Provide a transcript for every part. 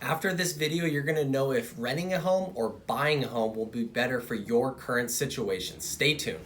After this video, you're going to know if renting a home or buying a home will be better for your current situation. Stay tuned.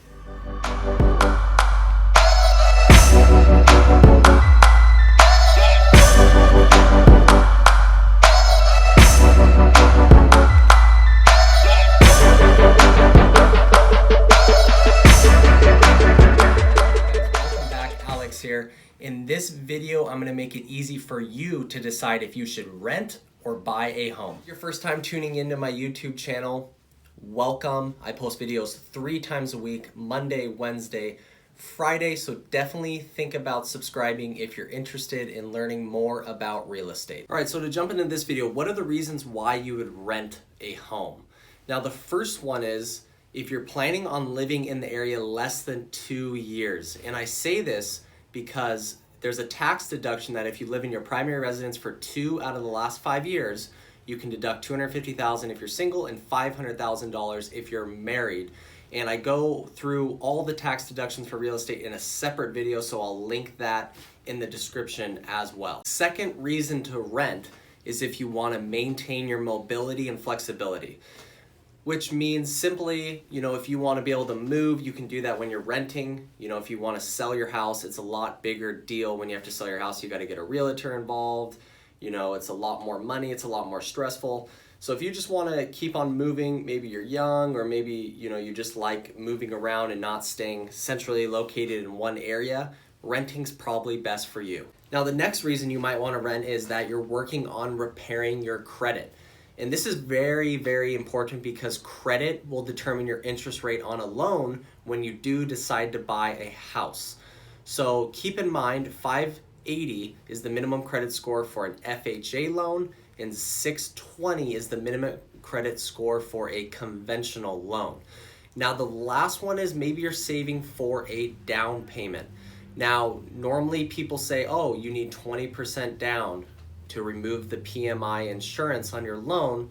Here. In this video, I'm going to make it easy for you to decide if you should rent or buy a home. If your first time tuning into my YouTube channel, welcome. I post videos 3 times a week, Monday, Wednesday, Friday, so definitely think about subscribing if you're interested in learning more about real estate. All right, so to jump into this video, what are the reasons why you would rent a home? Now, the first one is if you're planning on living in the area less than 2 years. And I say this because there's a tax deduction that if you live in your primary residence for 2 out of the last 5 years, you can deduct $250,000 if you're single and $500,000 if you're married. And I go through all the tax deductions for real estate in a separate video, so I'll link that in the description as well. Second reason to rent is if you want to maintain your mobility and flexibility, which means simply, if you want to be able to move, you can do that when you're renting. If you want to sell your house, it's a lot bigger deal when you have to sell your house. You got to get a realtor involved. It's a lot more money. It's a lot more stressful. So if you just want to keep on moving, maybe you're young, or maybe, you just like moving around and not staying centrally located in one area, renting's probably best for you. Now, the next reason you might want to rent is that you're working on repairing your credit. And this is very, very important because credit will determine your interest rate on a loan when you do decide to buy a house. So keep in mind, 580 is the minimum credit score for an FHA loan, and 620 is the minimum credit score for a conventional loan. Now, the last one is maybe you're saving for a down payment. Now, normally people say, oh, you need 20% down to remove the PMI insurance on your loan.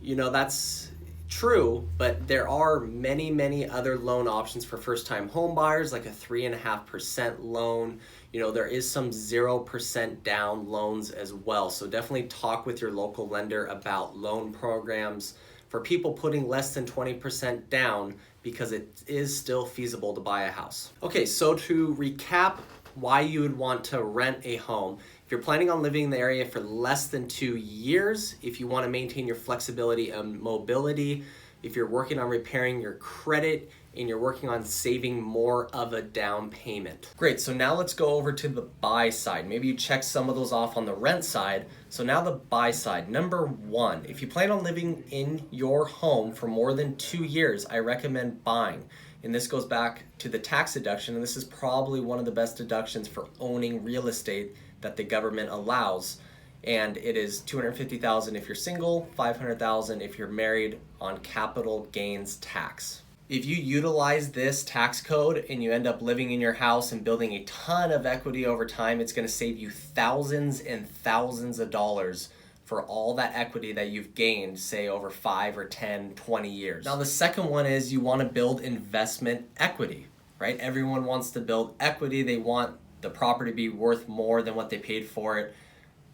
That's true, but there are many, many other loan options for first-time home buyers, like a 3.5% loan. There is some 0% down loans as well. So definitely talk with your local lender about loan programs for people putting less than 20% down, because it is still feasible to buy a house. Okay, so to recap why you would want to rent a home. If you're planning on living in the area for less than 2 years, if you want to maintain your flexibility and mobility, if you're working on repairing your credit, and you're working on saving more of a down payment. Great, so now let's go over to the buy side. Maybe you check some of those off on the rent side. So now the buy side. Number 1, if you plan on living in your home for more than 2 years, I recommend buying. And this goes back to the tax deduction, and this is probably one of the best deductions for owning real estate that the government allows. And it is $250,000 if you're single, $500,000 if you're married on capital gains tax. If you utilize this tax code and you end up living in your house and building a ton of equity over time, it's going to save you thousands and thousands of dollars for all that equity that you've gained, say over 5 or 10, 20 years. Now, the second one is you want to build investment equity, right? Everyone wants to build equity. They want the property to be worth more than what they paid for it,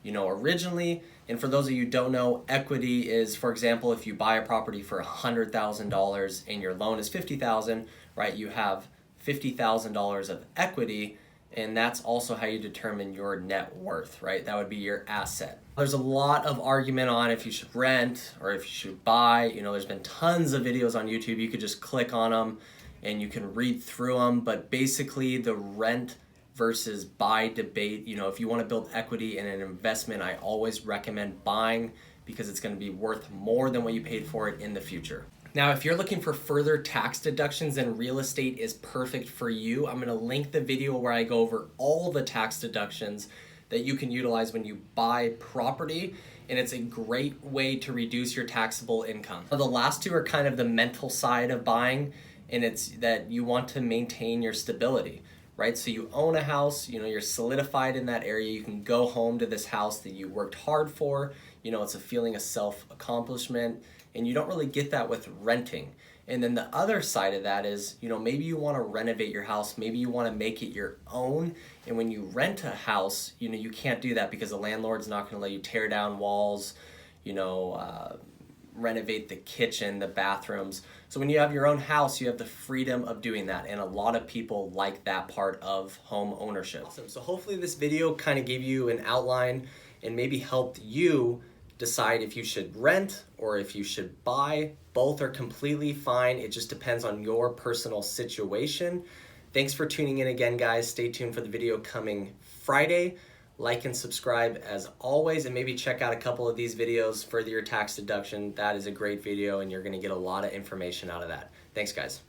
originally. And for those of you who don't know, equity is, for example, if you buy a property for $100,000 and your loan is $50,000, right? You have $50,000 of equity, and that's also how you determine your net worth, right? That would be your asset. There's a lot of argument on if you should rent or if you should buy. There's been tons of videos on YouTube. You could just click on them and you can read through them. But basically, the rent versus buy debate, if you want to build equity in an investment, I always recommend buying because it's going to be worth more than what you paid for it in the future. Now, if you're looking for further tax deductions, then real estate is perfect for you. I'm going to link the video where I go over all the tax deductions that you can utilize when you buy property, and it's a great way to reduce your taxable income. Now, the last two are kind of the mental side of buying, and it's that you want to maintain your stability, right? So you own a house, you're solidified in that area. You can go home to this house that you worked hard for. It's a feeling of self-accomplishment, and you don't really get that with renting. And then the other side of that is, maybe you want to renovate your house, maybe you want to make it your own. And when you rent a house, you can't do that because the landlord's not going to let you tear down walls, renovate the kitchen, the bathrooms. So when you have your own house, you have the freedom of doing that. And a lot of people like that part of home ownership. Awesome. So hopefully this video kind of gave you an outline and maybe helped you decide if you should rent or if you should buy. Both are completely fine. It just depends on your personal situation. Thanks for tuning in again, guys. Stay tuned for the video coming Friday. Like and subscribe as always, and maybe check out a couple of these videos for your tax deduction. That is a great video, and you're gonna get a lot of information out of that. Thanks, guys.